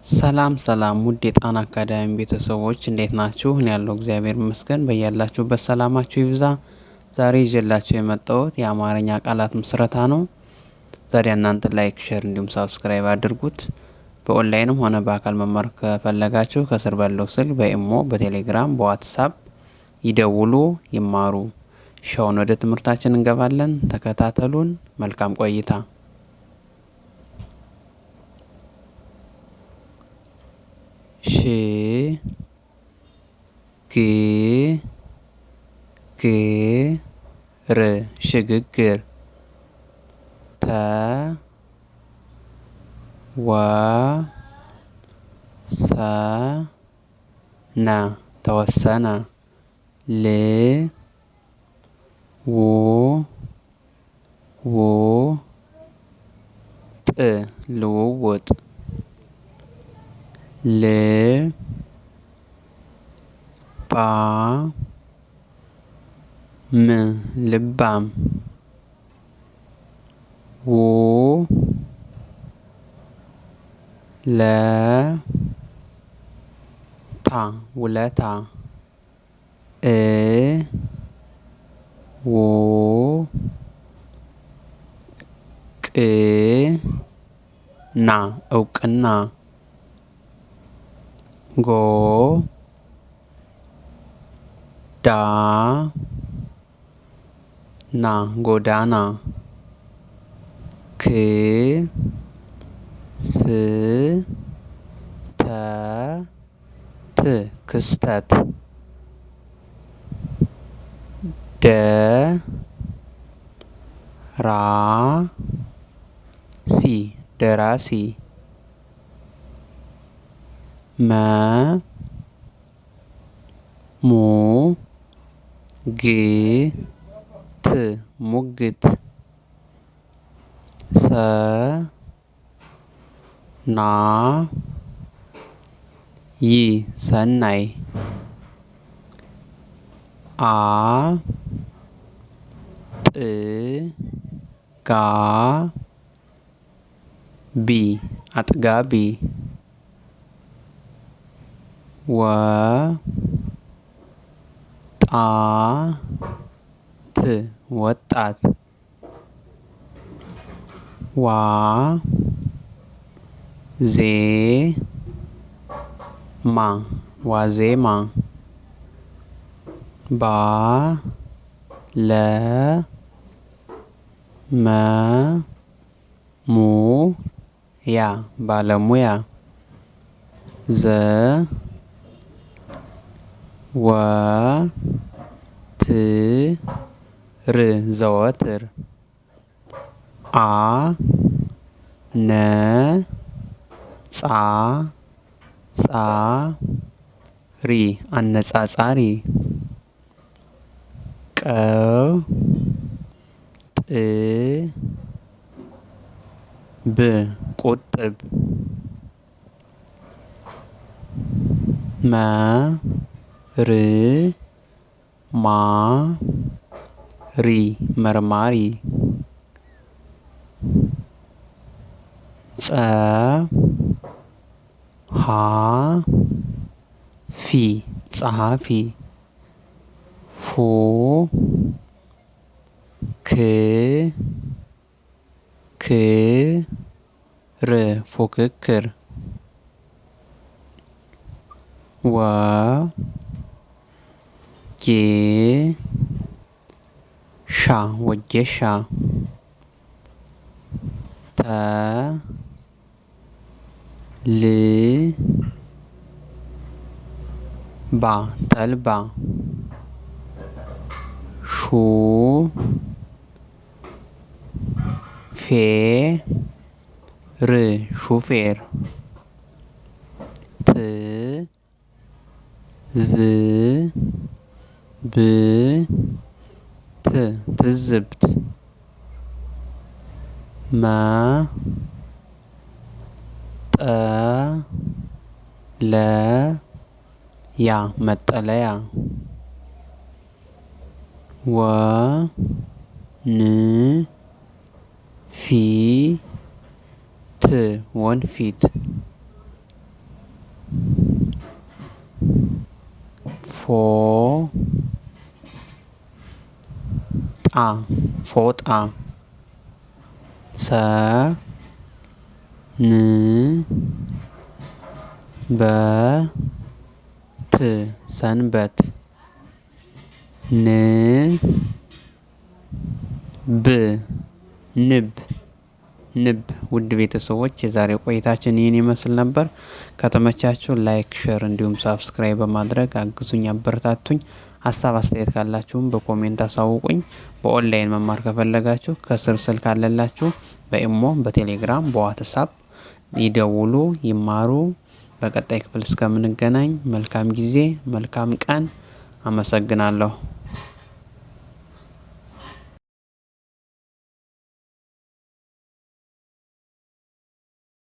ሰላም ሰላም ውድ የጣና አካዳሚ ቤተሰቦች እንዴት ናችሁ? እኔ ያለው እግዚአብሔር ይመስገን። በያላችሁበት ሰላማችሁ ይብዛ። ዛሬ ይዤላችሁ የመጣሁት የአማርኛ ቃላት ምስረታ ነው። ዛሬ እናንተ ላይክ፣ ሼር እንዲሁም ሳብስክራይብ አድርጉት። በኦንላይንም ሆነ በአካል መማር ከፈለጋችሁ ከስር ባለው ስልክ በኢሞ፣ በቴሌግራም፣ በዋትስአፕ ይደውሉ፣ ይማሩ። ሻውን ወደ ትምህርታችን እንገባለን። ተከታተሉን። መልካም ቆይታ። ሽግግር ተወሰነ ልውውጥ ልባም ውለታ እውቅና ጎዳና ክስተት ደራሲ ሙግት ሰናይ አጥጋቢ ወጣት ዋዜማ ባለሙያ ዘወትር አነጻጻሪ ቁጥብ መርማሪ ጸሐፊ ፉክክር ወጌሻ ተልባ ሹፌር ትዝብት መጠለያ ወንፊት ፎጣ ሰንበት ንብ ውድ ቤተሰቦች የዛሬው ቆይታችን ይህን ይመስል ነበር። ከተመቻችሁ ላይክ፣ ሼር እንዲሁም ሳብስክራይብ በማድረግ አግዙኝ፣ አበረታቱኝ። ሀሳብ አስተያየት ካላችሁም በኮሜንት አሳውቁኝ። በኦንላይን መማር ከፈለጋችሁ ከስር ስልክ አለላችሁ። በኢሞ፣ በቴሌግራም፣ በዋትስአፕ ይደውሉ፣ ይማሩ። በቀጣይ ክፍል እስከምንገናኝ መልካም ጊዜ፣ መልካም ቀን። አመሰግናለሁ።